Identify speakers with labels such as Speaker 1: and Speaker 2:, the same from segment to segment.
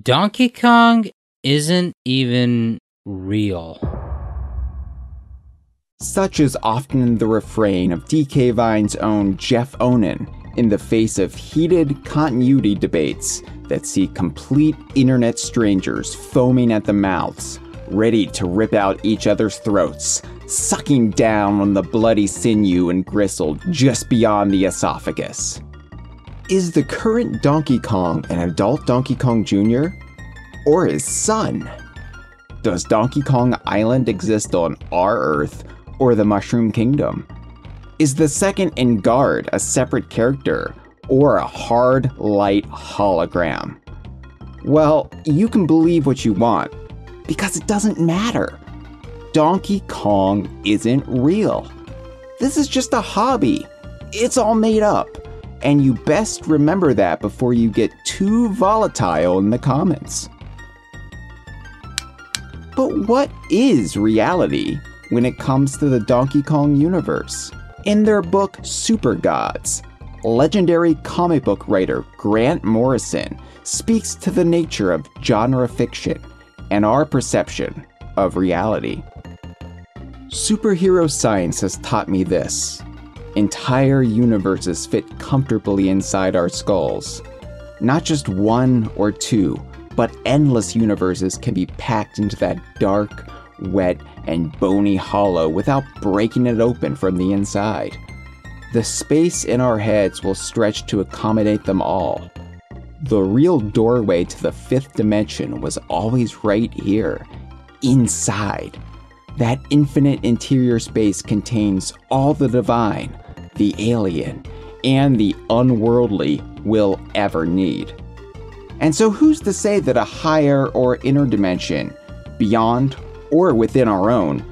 Speaker 1: Donkey Kong isn't even real.
Speaker 2: Such is often the refrain of DK Vine's own Jeff Onan in the face of heated continuity debates that see complete internet strangers foaming at the mouths, ready to rip out each other's throats, sucking down on the bloody sinew and gristle just beyond the esophagus. Is the current Donkey Kong an adult Donkey Kong Jr. or his son? Does Donkey Kong Island exist on our Earth or the Mushroom Kingdom? Is the second in Guard a separate character or a hard light hologram? Well, you can believe what you want, because it doesn't matter. Donkey Kong isn't real. This is just a hobby. It's all made up. And you best remember that before you get too volatile in the comments. But what is reality when it comes to the Donkey Kong universe? In their book Super Gods, legendary comic book writer Grant Morrison speaks to the nature of genre fiction and our perception of reality. Superhero science has taught me this. Entire universes fit comfortably inside our skulls. Not just one or two, but endless universes can be packed into that dark, wet, and bony hollow without breaking it open from the inside. The space in our heads will stretch to accommodate them all. The real doorway to the fifth dimension was always right here, inside. That infinite interior space contains all the divine, the alien, and the unworldly we'll ever need. And so who's to say that a higher or inner dimension, beyond or within our own,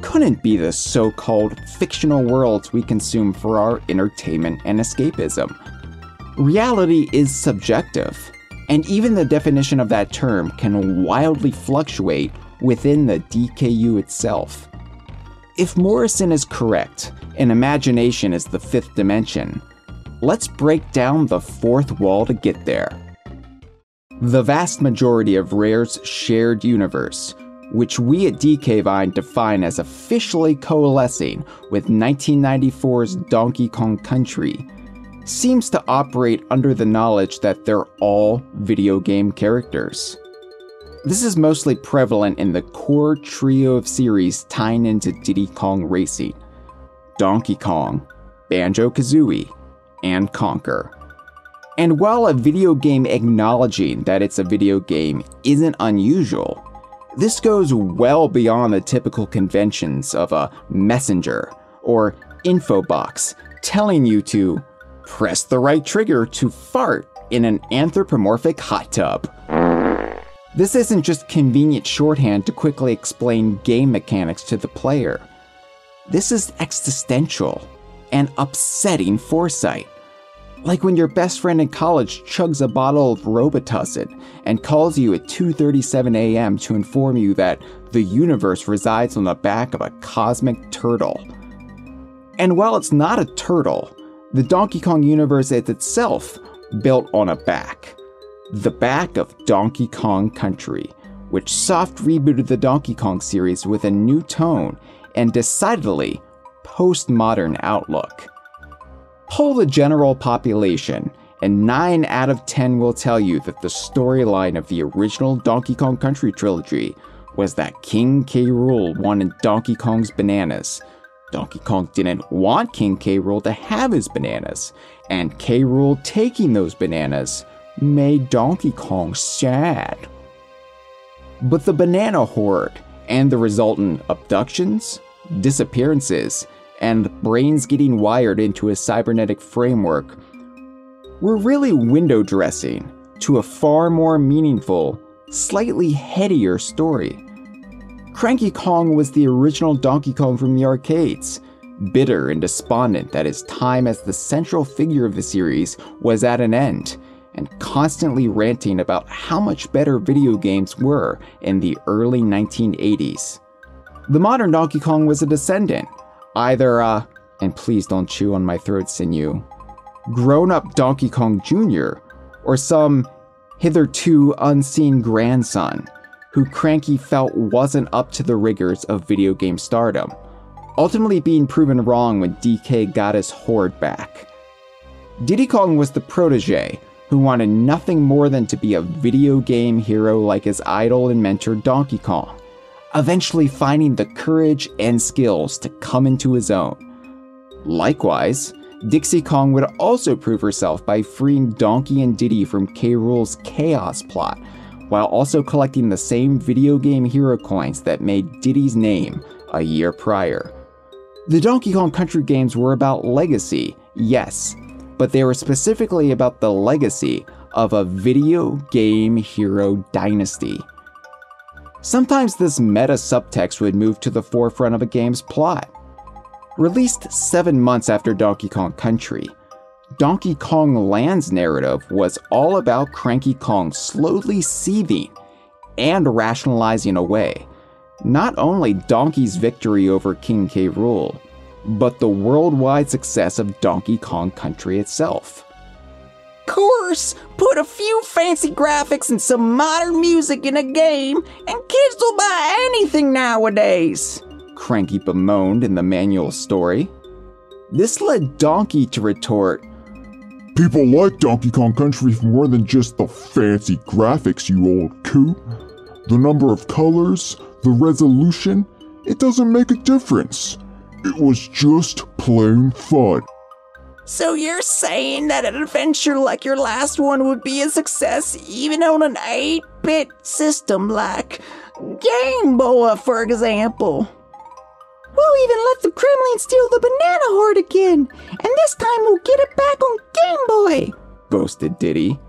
Speaker 2: couldn't be the so-called fictional worlds we consume for our entertainment and escapism? Reality is subjective, and even the definition of that term can wildly fluctuate within the DKU itself. If Morrison is correct, and imagination is the fifth dimension, let's break down the fourth wall to get there. The vast majority of Rare's shared universe, which we at DK Vine define as officially coalescing with 1994's Donkey Kong Country, seems to operate under the knowledge that they're all video game characters. This is mostly prevalent in the core trio of series tying into Diddy Kong Racing: Donkey Kong, Banjo-Kazooie, and Conker. And while a video game acknowledging that it's a video game isn't unusual, this goes well beyond the typical conventions of a messenger or info box telling you to press the right trigger to fart in an anthropomorphic hot tub. This isn't just convenient shorthand to quickly explain game mechanics to the player. This is existential and upsetting foresight. Like when your best friend in college chugs a bottle of Robitussin and calls you at 2:37 a.m. to inform you that the universe resides on the back of a cosmic turtle. And while it's not a turtle, the Donkey Kong universe is itself built on a back. The back of Donkey Kong Country, which soft rebooted the Donkey Kong series with a new tone and decidedly postmodern outlook. Poll the general population, and 9 out of 10 will tell you that the storyline of the original Donkey Kong Country trilogy was that King K. Rool wanted Donkey Kong's bananas. Donkey Kong didn't want King K. Rool to have his bananas, and K. Rool taking those bananas made Donkey Kong sad. But the banana horde and the resultant abductions, disappearances, and brains getting wired into a cybernetic framework were really window dressing to a far more meaningful, slightly headier story. Cranky Kong was the original Donkey Kong from the arcades, bitter and despondent that his time as the central figure of the series was at an end, and constantly ranting about how much better video games were in the early 1980s. The modern Donkey Kong was a descendant, either and please don't chew on my throat sinew, grown-up Donkey Kong Jr., or some hitherto unseen grandson, who Cranky felt wasn't up to the rigors of video game stardom, ultimately being proven wrong when DK got his horde back. Diddy Kong was the protege who wanted nothing more than to be a video game hero like his idol and mentor Donkey Kong, eventually finding the courage and skills to come into his own. Likewise, Dixie Kong would also prove herself by freeing Donkey and Diddy from K. Rool's chaos plot, while also collecting the same video game hero coins that made Diddy's name a year prior. The Donkey Kong Country games were about legacy, yes, but they were specifically about the legacy of a video game hero dynasty. Sometimes this meta subtext would move to the forefront of a game's plot. Released 7 months after Donkey Kong Country, Donkey Kong Land's narrative was all about Cranky Kong slowly seething and rationalizing away not only Donkey's victory over King K. Rool, but the worldwide success of Donkey Kong Country itself.
Speaker 3: Course, put a few fancy graphics and some modern music in a game, and kids will buy anything nowadays,
Speaker 2: Cranky bemoaned in the manual story. This led Donkey to retort,
Speaker 4: "People like Donkey Kong Country for more than just the fancy graphics, you old coot. The number of colors, the resolution, it doesn't make a difference. It was just plain fun."
Speaker 3: So you're saying that an adventure like your last one would be a success even on an 8-bit system like Game Boy, for example? We'll even let the Kremlin steal the banana horde again, and this time we'll get it back on Game Boy,
Speaker 2: boasted Diddy.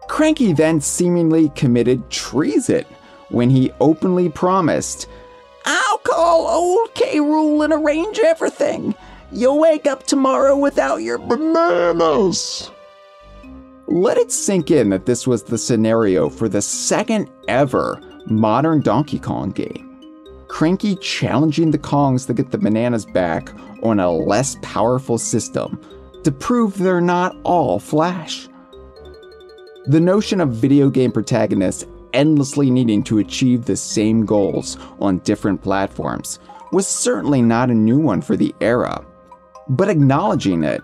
Speaker 2: Cranky then seemingly committed treason when he openly promised,
Speaker 3: "I'll call old K. Rool and arrange everything. You'll wake up tomorrow without your bananas."
Speaker 2: Let it sink in that this was the scenario for the second ever modern Donkey Kong game. Cranky challenging the Kongs to get the bananas back on a less powerful system to prove they're not all Flash. The notion of video game protagonists endlessly needing to achieve the same goals on different platforms was certainly not a new one for the era, but acknowledging it,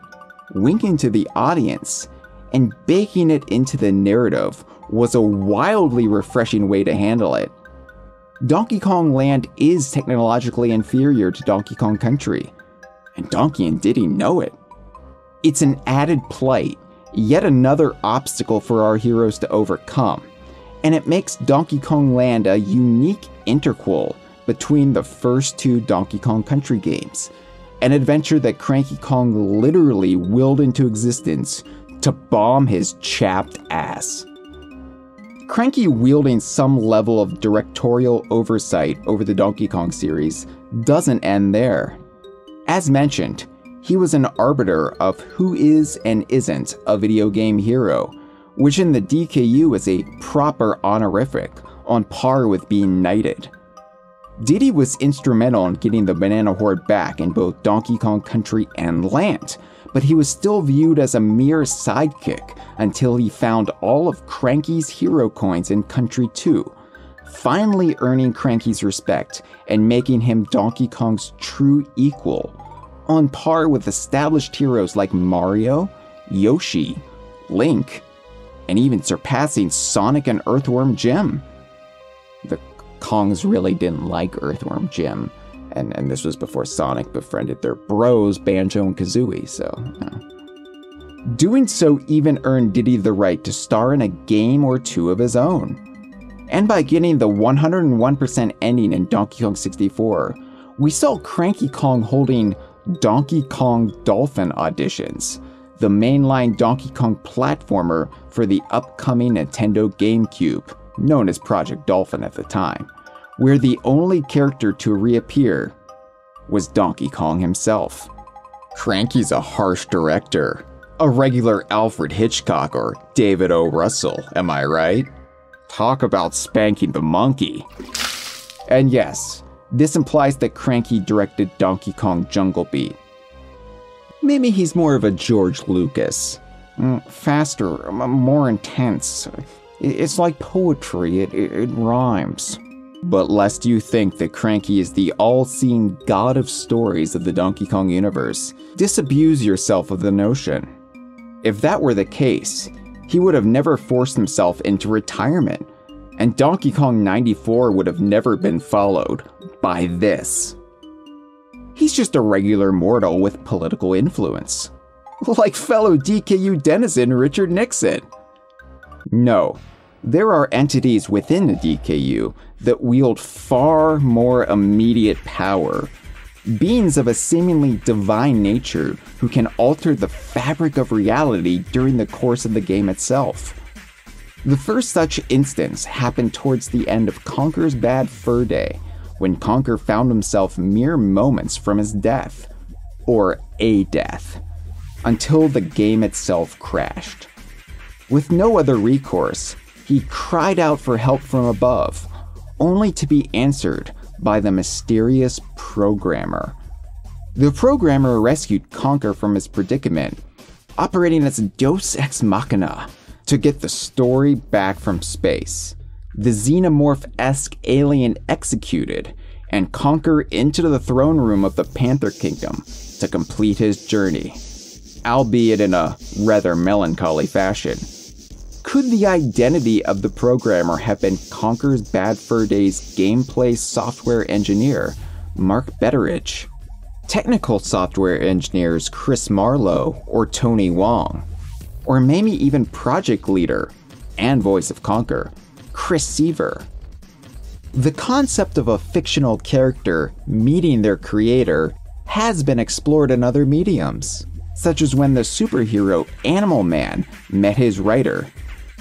Speaker 2: winking to the audience, and baking it into the narrative was a wildly refreshing way to handle it. Donkey Kong Land is technologically inferior to Donkey Kong Country, and Donkey and Diddy know it. It's an added plight, yet another obstacle for our heroes to overcome, and it makes Donkey Kong Land a unique interquel between the first 2 Donkey Kong Country games, an adventure that Cranky Kong literally willed into existence to bomb his chapped ass. Cranky wielding some level of directorial oversight over the Donkey Kong series doesn't end there. As mentioned, he was an arbiter of who is and isn't a video game hero, which in the DKU is a proper honorific on par with being knighted. Diddy was instrumental in getting the Banana Horde back in both Donkey Kong Country and Land, but he was still viewed as a mere sidekick until he found all of Cranky's hero coins in Country 2, finally earning Cranky's respect and making him Donkey Kong's true equal, on par with established heroes like Mario, Yoshi, Link, and even surpassing Sonic and Earthworm Jim. The Kongs really didn't like Earthworm Jim, and this was before Sonic befriended their bros Banjo and Kazooie, so Doing so even earned Diddy the right to star in a game or 2 of his own. And by getting the 101% ending in Donkey Kong 64, we saw Cranky Kong holding Donkey Kong Dolphin auditions, the mainline Donkey Kong platformer for the upcoming Nintendo GameCube, known as Project Dolphin at the time, where the only character to reappear was Donkey Kong himself. Cranky's a harsh director, a regular Alfred Hitchcock or David O. Russell, am I right? Talk about spanking the monkey. And yes, this implies that Cranky directed Donkey Kong Jungle Beat. Maybe he's more of a George Lucas. Faster, more intense, It's like poetry, it rhymes. But lest you think that Cranky is the all-seeing god of stories of the Donkey Kong universe, disabuse yourself of the notion. If that were the case, he would have never forced himself into retirement, and Donkey Kong 94 would have never been followed by this. He's just a regular mortal with political influence, like fellow DKU denizen Richard Nixon. No, there are entities within the DKU that wield far more immediate power, beings of a seemingly divine nature who can alter the fabric of reality during the course of the game itself. The first such instance happened towards the end of Conker's Bad Fur Day, when Conker found himself mere moments from his death, or a death, until the game itself crashed. With no other recourse, he cried out for help from above, only to be answered by the mysterious programmer. The programmer rescued Conker from his predicament, operating as a deus ex machina to get the story back from space, the xenomorph-esque alien executed, and Conker into the throne room of the Panther Kingdom to complete his journey, albeit in a rather melancholy fashion. Could the identity of the programmer have been Conker's Bad Fur Day's gameplay software engineer, Mark Betteridge? Technical software engineers Chris Marlowe or Tony Wong? Or maybe even project leader and voice of Conker, Chris Seaver? The concept of a fictional character meeting their creator has been explored in other mediums, such as when the superhero Animal Man met his writer,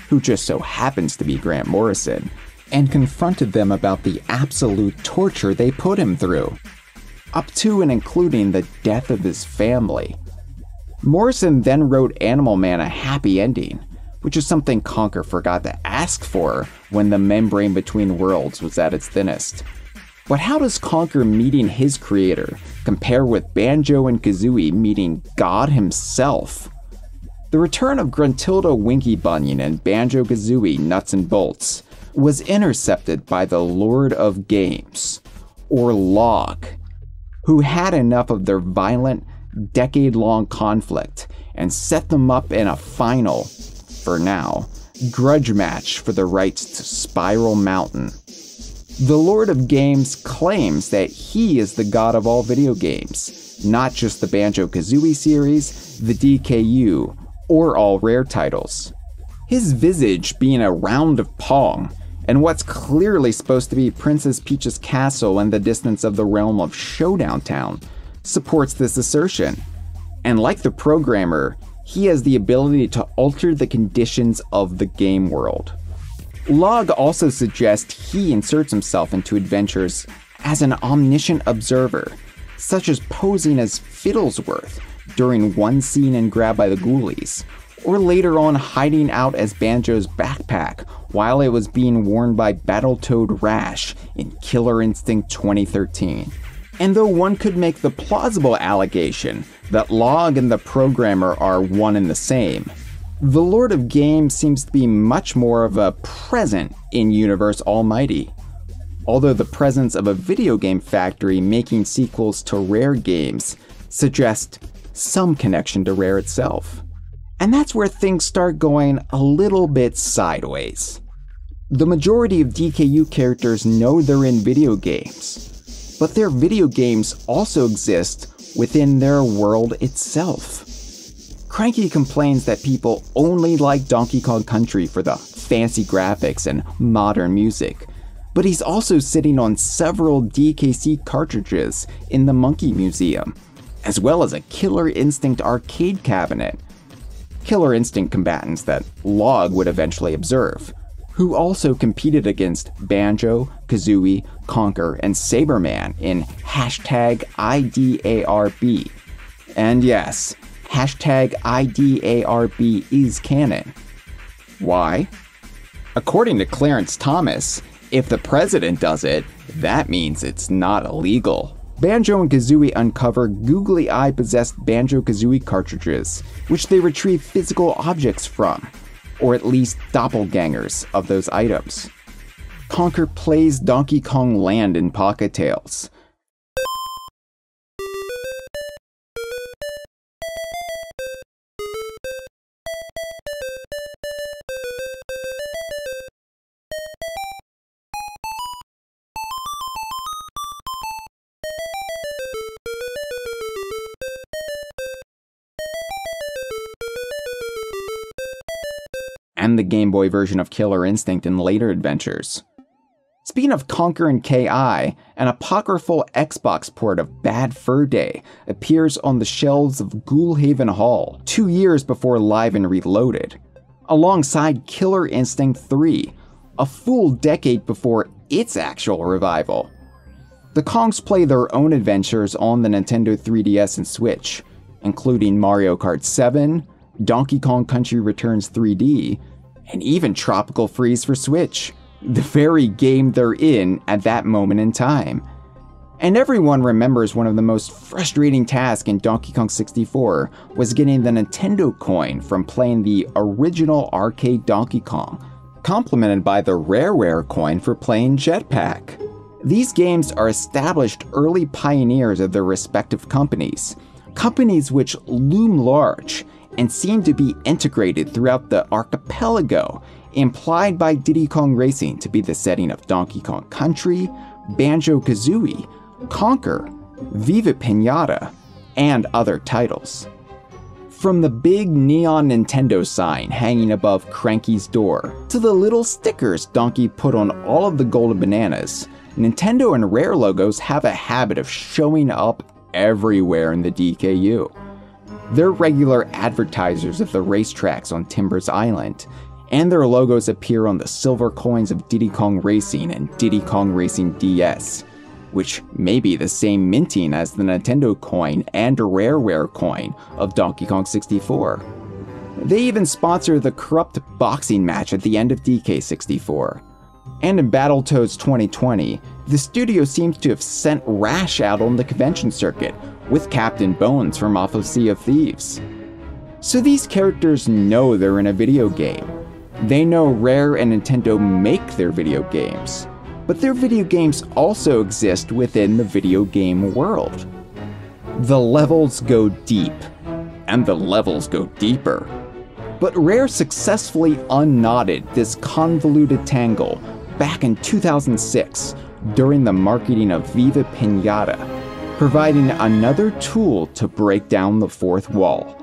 Speaker 2: who just so happens to be Grant Morrison, and confronted them about the absolute torture they put him through, up to and including the death of his family. Morrison then wrote Animal Man a happy ending, which is something Conker forgot to ask for when the membrane between worlds was at its thinnest. But how does Conker meeting his creator compare with Banjo and Kazooie meeting God himself? The return of Gruntilda Winky Bunyan and Banjo-Kazooie Nuts and Bolts was intercepted by the Lord of Games, or LO.G, who had enough of their violent, decade-long conflict and set them up in a final, for now, grudge match for the rights to Spiral Mountain. The Lord of Games claims that he is the god of all video games, not just the Banjo-Kazooie series, the DKU, or all Rare titles. His visage being a round of Pong, and what's clearly supposed to be Princess Peach's castle in the distance of the realm of Showdown Town, supports this assertion. And like the programmer, he has the ability to alter the conditions of the game world. LO.G also suggests he inserts himself into adventures as an omniscient observer, such as posing as Fiddlesworth during one scene in Grab by the Ghoulies, or later on hiding out as Banjo's backpack while it was being worn by Battletoad Rash in Killer Instinct 2013. And though one could make the plausible allegation that LO.G and the programmer are one and the same, the Lord of Games seems to be much more of a present in Universe Almighty. Although the presence of a video game factory making sequels to Rare games suggests some connection to Rare itself. And that's where things start going a little bit sideways. The majority of DKU characters know they're in video games, but their video games also exist within their world itself. Cranky complains that people only like Donkey Kong Country for the fancy graphics and modern music, but he's also sitting on several DKC cartridges in the Monkey Museum, as well as a Killer Instinct arcade cabinet. Killer Instinct combatants that LO.G would eventually observe, who also competed against Banjo, Kazooie, Conker, and Saberman in #IDARB. And yes, #IDARB is canon. Why? According to Clarence Thomas, if the president does it, that means it's not illegal. Banjo and Kazooie uncover googly eye possessed Banjo-Kazooie cartridges, which they retrieve physical objects from, or at least doppelgangers of those items. Conker plays Donkey Kong Land in Pocket Tales. And the Game Boy version of Killer Instinct in later adventures. Speaking of Conker and KI, an apocryphal Xbox port of Bad Fur Day appears on the shelves of Ghoulhaven Hall 2 years before Live and Reloaded, alongside Killer Instinct 3, a full decade before its actual revival. The Kongs play their own adventures on the Nintendo 3DS and Switch, including Mario Kart 7, Donkey Kong Country Returns 3D, and even Tropical Freeze for Switch, the very game they're in at that moment in time. And everyone remembers one of the most frustrating tasks in Donkey Kong 64 was getting the Nintendo coin from playing the original arcade Donkey Kong, complemented by the Rareware coin for playing Jetpack. These games are established early pioneers of their respective companies which loom large and seem to be integrated throughout the archipelago, implied by Diddy Kong Racing to be the setting of Donkey Kong Country, Banjo-Kazooie, Conker, Viva Piñata, and other titles. From the big neon Nintendo sign hanging above Cranky's door, to the little stickers Donkey put on all of the golden bananas, Nintendo and Rare logos have a habit of showing up everywhere in the DKU. They're regular advertisers of the racetracks on Timbers Island, and their logos appear on the silver coins of Diddy Kong Racing and Diddy Kong Racing DS, which may be the same minting as the Nintendo coin and Rareware coin of Donkey Kong 64. They even sponsor the corrupt boxing match at the end of DK64. And in Battletoads 2020, the studio seems to have sent Rash out on the convention circuit with Captain Bones from off of Sea of Thieves. So these characters know they're in a video game. They know Rare and Nintendo make their video games, but their video games also exist within the video game world. The levels go deep, and the levels go deeper. But Rare successfully unknotted this convoluted tangle back in 2006 during the marketing of Viva Piñata, providing another tool to break down the fourth wall.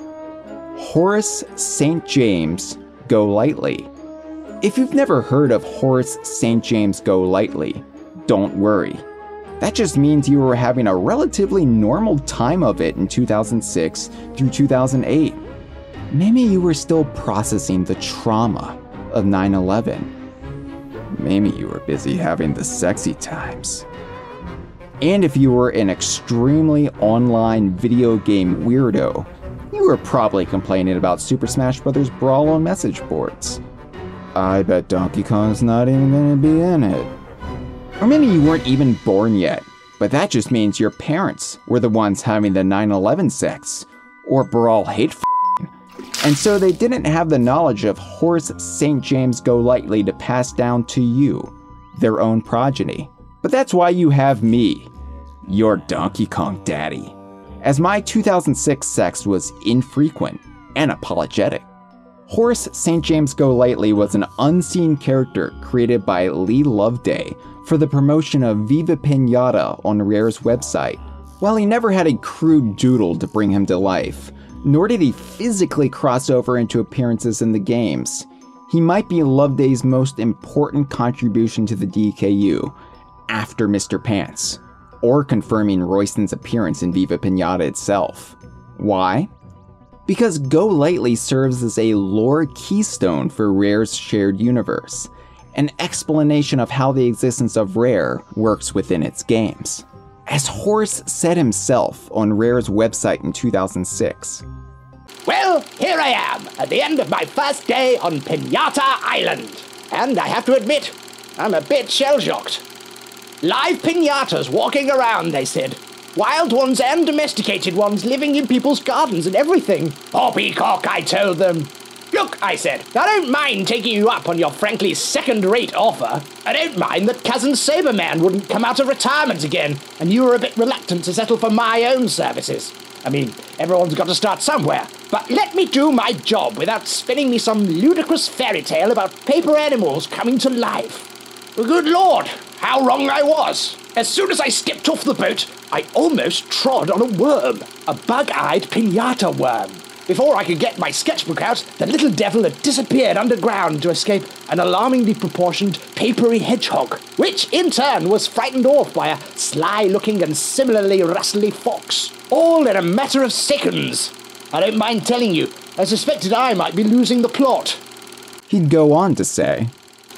Speaker 2: Horace St. James Golightly. If you've never heard of Horace St. James Golightly, don't worry. That just means you were having a relatively normal time of it in 2006 through 2008. Maybe you were still processing the trauma of 9/11. Maybe you were busy having the sexy times. And if you were an extremely online video game weirdo, you were probably complaining about Super Smash Bros. Brawl on message boards. I bet Donkey Kong's not even gonna be in it. Or maybe you weren't even born yet, but that just means your parents were the ones having the 9/11 sex, or Brawl hate and so they didn't have the knowledge of Horace St. James Golightly to pass down to you, their own progeny. But that's why you have me, your Donkey Kong daddy, as my 2006 sex was infrequent and apologetic. Horace St. James Golightly was an unseen character created by Lee Loveday for the promotion of Viva Piñata on Rare's website. While he never had a crude doodle to bring him to life, nor did he physically cross over into appearances in the games, he might be Loveday's most important contribution to the DKU after Mr. Pants, or confirming Royston's appearance in Viva Piñata itself. Why? Because Golightly serves as a lore keystone for Rare's shared universe, an explanation of how the existence of Rare works within its games. As Horace said himself on Rare's website in 2006.
Speaker 5: Well, here I am, at the end of my first day on Piñata Island. And I have to admit, I'm a bit shell-shocked. Live piñatas walking around, they said. Wild ones and domesticated ones living in people's gardens and everything. Oh, peacock, I told them. Look, I said, I don't mind taking you up on your frankly second-rate offer. I don't mind that Cousin Saberman wouldn't come out of retirement again, and you were a bit reluctant to settle for my own services. I mean, everyone's got to start somewhere. But let me do my job without spinning me some ludicrous fairy tale about paper animals coming to life. Good Lord, how wrong I was. As soon as I stepped off the boat, I almost trod on a worm, a bug-eyed piñata worm. Before I could get my sketchbook out, the little devil had disappeared underground to escape an alarmingly proportioned papery hedgehog, which in turn was frightened off by a sly-looking and similarly rustly fox, all in a matter of seconds. I don't mind telling you, I suspected I might be losing the plot.
Speaker 2: He'd go on to say,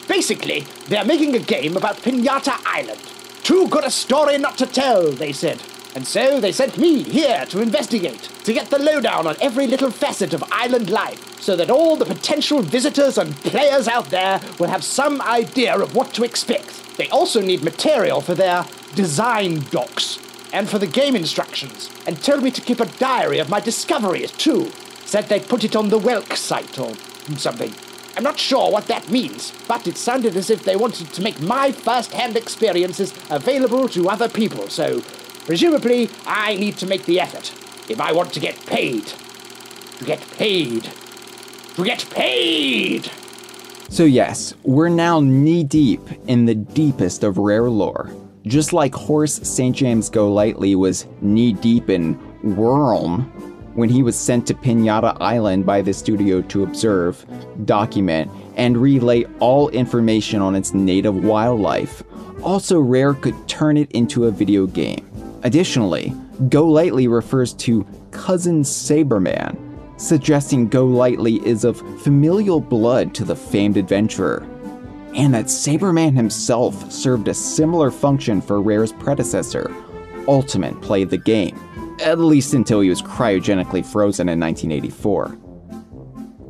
Speaker 5: Basically, they're making a game about Piñata Island. Too good a story not to tell, they said. And so they sent me here to investigate, to get the lowdown on every little facet of island life, so that all the potential visitors and players out there will have some idea of what to expect. They also need material for their design docs, and for the game instructions, and told me to keep a diary of my discoveries too. Said they'd put it on the Welk site or something. I'm not sure what that means, but it sounded as if they wanted to make my first-hand experiences available to other people, so presumably I need to make the effort if I want to get paid. To get paid. To get paid!
Speaker 2: So yes, we're now knee-deep in the deepest of rare lore. Just like Horace St. James Golightly was knee-deep in Worm when he was sent to Piñata Island by the studio to observe, document, and relay all information on its native wildlife. Also, Rare could turn it into a video game. Additionally, Golightly refers to Cousin Saberman, suggesting Golightly is of familial blood to the famed adventurer, and that Saberman himself served a similar function for Rare's predecessor, Ultimate Play the Game, at least until he was cryogenically frozen in 1984.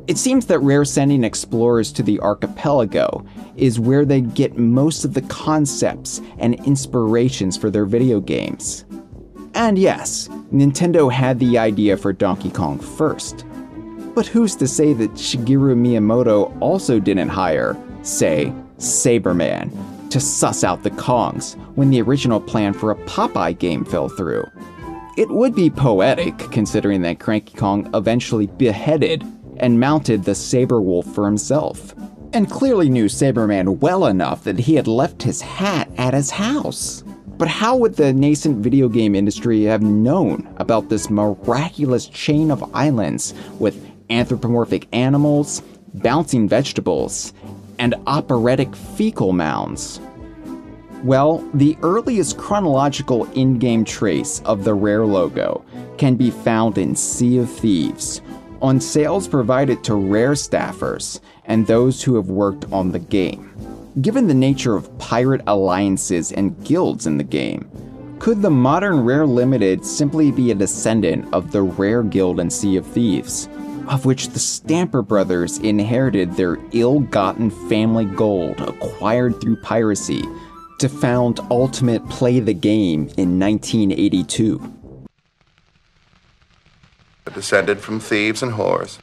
Speaker 2: It seems that Rare sending explorers to the archipelago is where they get most of the concepts and inspirations for their video games. And yes, Nintendo had the idea for Donkey Kong first. But who's to say that Shigeru Miyamoto also didn't hire, say, Saberman to suss out the Kongs when the original plan for a Popeye game fell through? It would be poetic, considering that Cranky Kong eventually beheaded and mounted the Saber Wolf for himself, and clearly knew Saberman well enough that he had left his hat at his house. But how would the nascent video game industry have known about this miraculous chain of islands with anthropomorphic animals, bouncing vegetables, and operatic fecal mounds? Well, the earliest chronological in-game trace of the Rare logo can be found in Sea of Thieves, on sales provided to Rare staffers and those who have worked on the game. Given the nature of pirate alliances and guilds in the game, could the modern Rare Limited simply be a descendant of the Rare Guild in Sea of Thieves, of which the Stamper brothers inherited their ill-gotten family gold acquired through piracy to found Ultimate Play the Game in 1982?
Speaker 6: Descended from thieves and whores.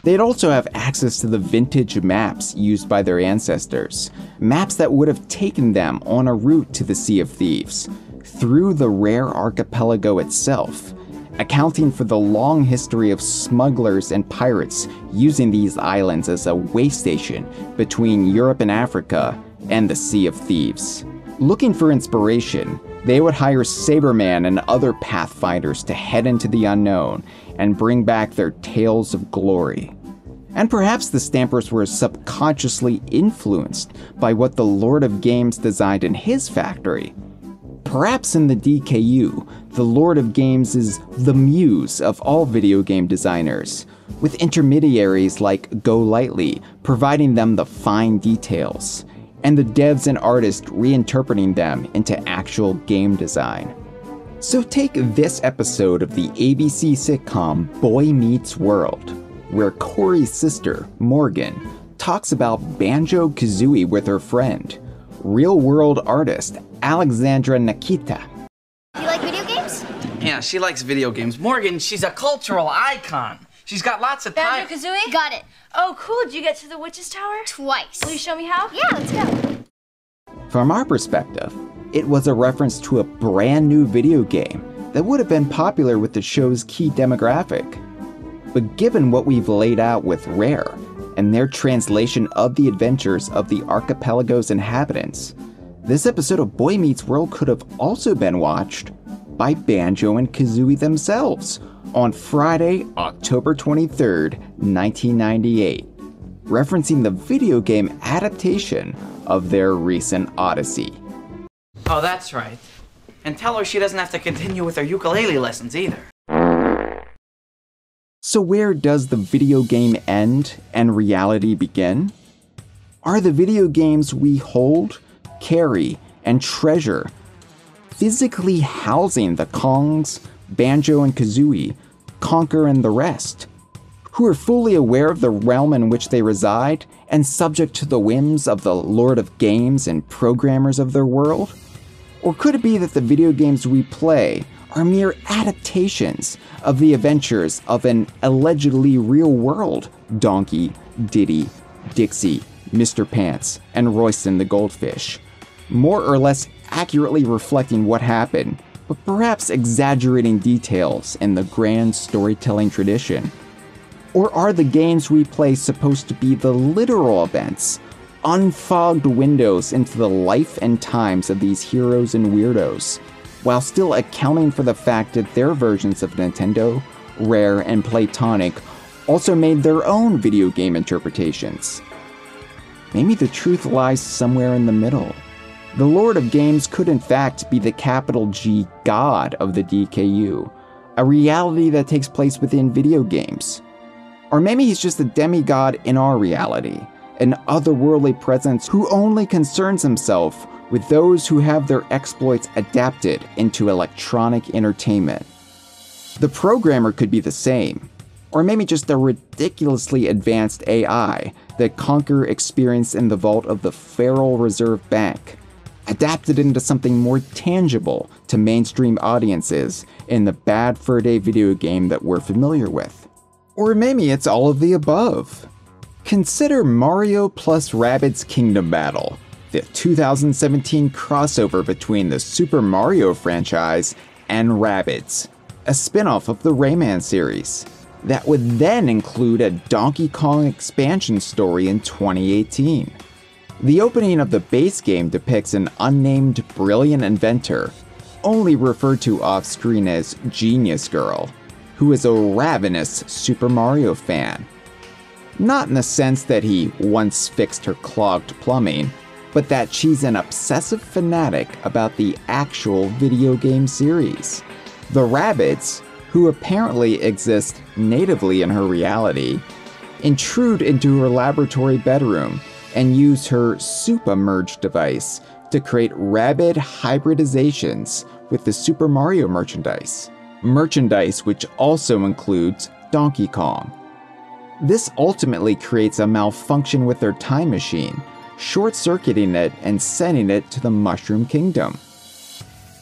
Speaker 2: They'd also have access to the vintage maps used by their ancestors, maps that would have taken them on a route to the Sea of Thieves, through the Rare archipelago itself, accounting for the long history of smugglers and pirates using these islands as a way station between Europe and Africa and the Sea of Thieves. Looking for inspiration, they would hire Saberman and other Pathfinders to head into the unknown and bring back their tales of glory. And perhaps the Stampers were subconsciously influenced by what the Lord of Games designed in his factory. Perhaps in the DKU, the Lord of Games is the muse of all video game designers, with intermediaries like Golightly providing them the fine details, and the devs and artists reinterpreting them into actual game design. So take this episode of the ABC sitcom Boy Meets World, where Corey's sister, Morgan, talks about Banjo-Kazooie with her friend, real-world artist Alexandra Nikita.
Speaker 7: You like video games?
Speaker 8: Yeah, she likes video games. Morgan, she's a cultural icon.
Speaker 7: She's got lots of time.
Speaker 8: Banjo-Kazooie? Got it. Oh, cool. Did you get to the witch's tower? Twice. Will you show me how? Yeah, let's go.
Speaker 2: From our perspective, it was a reference to a brand new video game that would have been popular with the show's key demographic. But given what we've laid out with Rare and their translation of the adventures of the archipelago's inhabitants, this episode of Boy Meets World could have also been watched by Banjo and Kazooie themselves on Friday, October 23rd, 1998, referencing the video game adaptation of their recent odyssey.
Speaker 7: Oh, that's right. And tell her she doesn't have to continue with her ukulele lessons either.
Speaker 2: So where does the video game end and reality begin? Are the video games we hold, carry, and treasure physically housing the Kongs, Banjo and Kazooie, Conker and the rest, who are fully aware of the realm in which they reside and subject to the whims of the Lord of Games and programmers of their world? Or could it be that the video games we play are mere adaptations of the adventures of an allegedly real-world Donkey, Diddy, Dixie, Mr. Pants, and Royston the Goldfish, more or less accurately reflecting what happened, but perhaps exaggerating details in the grand storytelling tradition? Or are the games we play supposed to be the literal events, unfogged windows into the life and times of these heroes and weirdos, while still accounting for the fact that their versions of Nintendo, Rare, and Playtonic also made their own video game interpretations? Maybe the truth lies somewhere in the middle. The Lord of Games could in fact be the capital G God of the DKU, a reality that takes place within video games. Or maybe he's just a demigod in our reality, an otherworldly presence who only concerns himself with those who have their exploits adapted into electronic entertainment. The programmer could be the same, or maybe just a ridiculously advanced AI that Conker experienced in the vault of the Federal Reserve Bank, adapted into something more tangible to mainstream audiences in the bad fur-day video game that we're familiar with. Or maybe it's all of the above. Consider Mario plus Rabbids Kingdom Battle, the 2017 crossover between the Super Mario franchise and Rabbids, a spin-off of the Rayman series, that would then include a Donkey Kong expansion story in 2018. The opening of the base game depicts an unnamed brilliant inventor, only referred to off-screen as Genius Girl, who is a ravenous Super Mario fan. Not in the sense that he once fixed her clogged plumbing, but that she's an obsessive fanatic about the actual video game series. The Rabbids, who apparently exist natively in her reality, intrude into her laboratory bedroom and use her Super Merge device to create Rabbid hybridizations with the Super Mario merchandise which also includes Donkey Kong. This ultimately creates a malfunction with their time machine, short-circuiting it and sending it to the Mushroom Kingdom.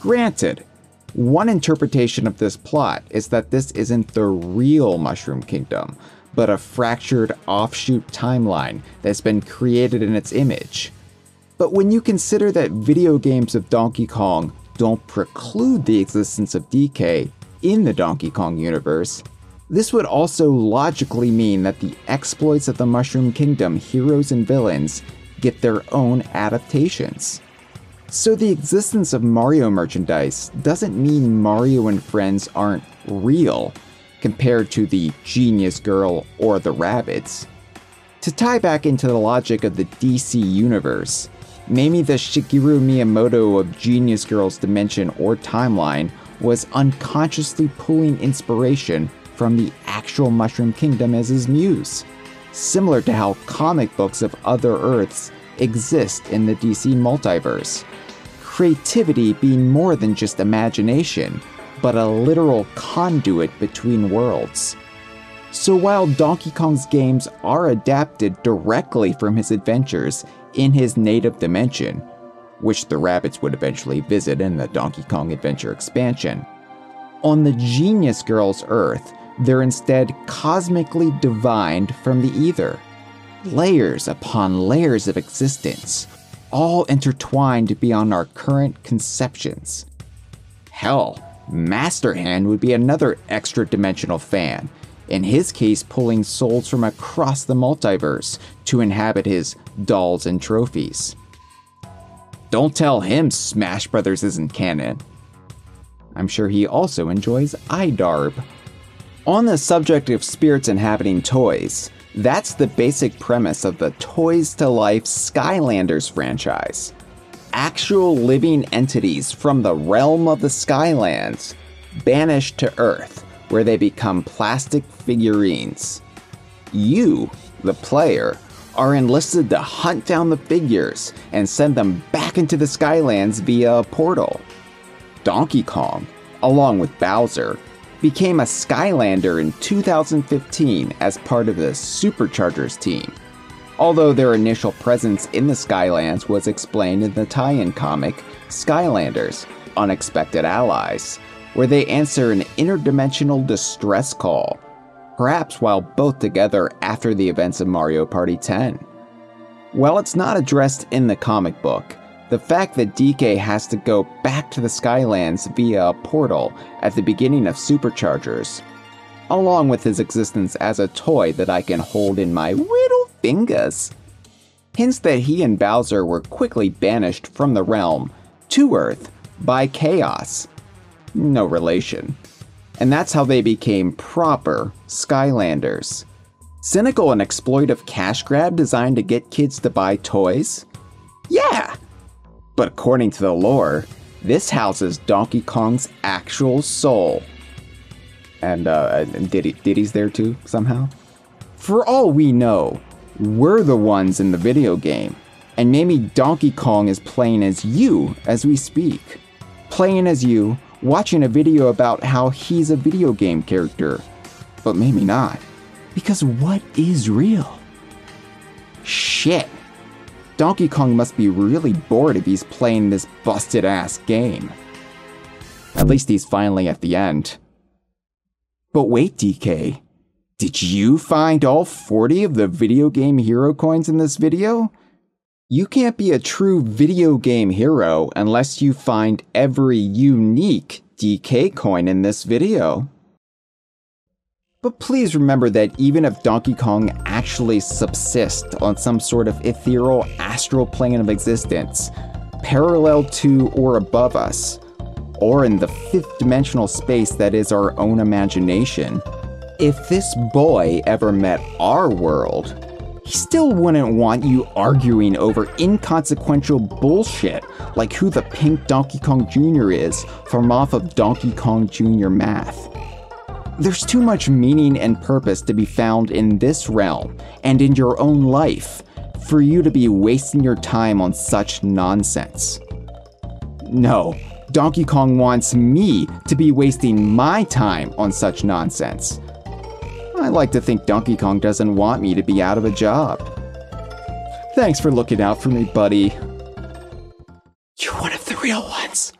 Speaker 2: Granted, one interpretation of this plot is that this isn't the real Mushroom Kingdom, but a fractured offshoot timeline that's been created in its image. But when you consider that video games of Donkey Kong don't preclude the existence of DK in the Donkey Kong universe, this would also logically mean that the exploits of the Mushroom Kingdom heroes and villains get their own adaptations. So the existence of Mario merchandise doesn't mean Mario and friends aren't real compared to the Genius Girl or the Rabbids. To tie back into the logic of the DC universe, maybe the Shigeru Miyamoto of Genius Girl's dimension or timeline was unconsciously pulling inspiration from the actual Mushroom Kingdom as his muse, similar to how comic books of other Earths exist in the DC multiverse. Creativity being more than just imagination, but a literal conduit between worlds. So while Donkey Kong's games are adapted directly from his adventures in his native dimension, which the Rabbids would eventually visit in the Donkey Kong Adventure expansion, on the Genius Girl's Earth, They're instead cosmically divined from the ether. Layers upon layers of existence, all intertwined beyond our current conceptions. Hell, Master Hand would be another extra-dimensional fan, in his case pulling souls from across the multiverse to inhabit his dolls and trophies. Don't tell him Smash Brothers isn't canon. I'm sure he also enjoys iDarb. On the subject of spirits inhabiting toys, that's the basic premise of the Toys to Life Skylanders franchise. Actual living entities from the realm of the Skylands, banished to Earth, where they become plastic figurines. You, the player, are enlisted to hunt down the figures and send them back into the Skylands via a portal. Donkey Kong, along with Bowser, became a Skylander in 2015 as part of the Superchargers team, although their initial presence in the Skylands was explained in the tie-in comic Skylanders: Unexpected Allies, where they answer an interdimensional distress call, perhaps while both together after the events of Mario Party 10. While it's not addressed in the comic book, the fact that DK has to go back to the Skylands via a portal at the beginning of Superchargers, along with his existence as a toy that I can hold in my little fingers, hints that he and Bowser were quickly banished from the realm to Earth by Chaos. No relation. And that's how they became proper Skylanders. Cynical and exploitive cash grab designed to get kids to buy toys? Yeah! But according to the lore, this houses Donkey Kong's actual soul. And Diddy's there too, somehow? For all we know, we're the ones in the video game. And maybe Donkey Kong is playing as you as we speak. Playing as you, watching a video about how he's a video game character. But maybe not. Because what is real? Shit. Donkey Kong must be really bored if he's playing this busted-ass game. At least he's finally at the end. But wait, DK. Did you find all 40 of the video game hero coins in this video? You can't be a true video game hero unless you find every unique DK coin in this video. But please remember that even if Donkey Kong actually subsists on some sort of ethereal astral plane of existence, parallel to or above us, or in the fifth dimensional space that is our own imagination, if this boy ever met our world, he still wouldn't want you arguing over inconsequential bullshit like who the pink Donkey Kong Jr. is from off of Donkey Kong Jr. Math. There's too much meaning and purpose to be found in this realm and in your own life for you to be wasting your time on such nonsense. No, Donkey Kong wants me to be wasting my time on such nonsense. I like to think Donkey Kong doesn't want me to be out of a job. Thanks for looking out for me, buddy. You're one of the real ones.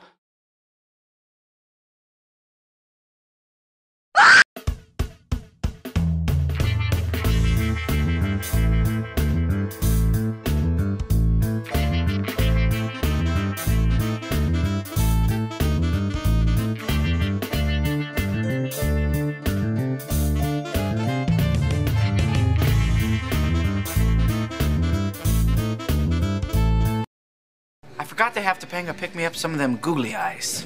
Speaker 7: I forgot to have Topanga pick me up some of them googly eyes.